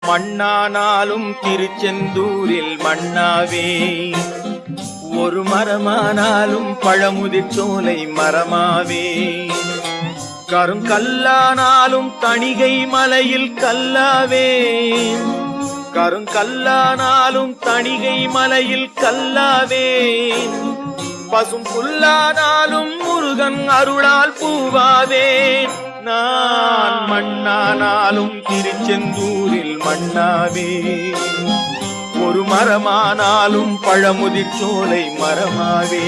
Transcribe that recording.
மண்ணானாலும் திருச்செந்தூரில் மண்ணாவே, ஒரு மரமானாலும் பழமுதிர் சோலை மரமாவே, கருங்கல்லானாலும் தணிகை மலையில் கல்லாவே, கருங்கல்லானாலும் தணிகை மலையில் கல்லாவே, பசும் புல்லானாலும் முருகன் அருளால் பூவாவேன். நான் மண்ணானாலும் திருச்செந்தூரில் மண்ணாவே, ஒரு மரமானாலும் பழமுதிர் சோலை மரமாவே.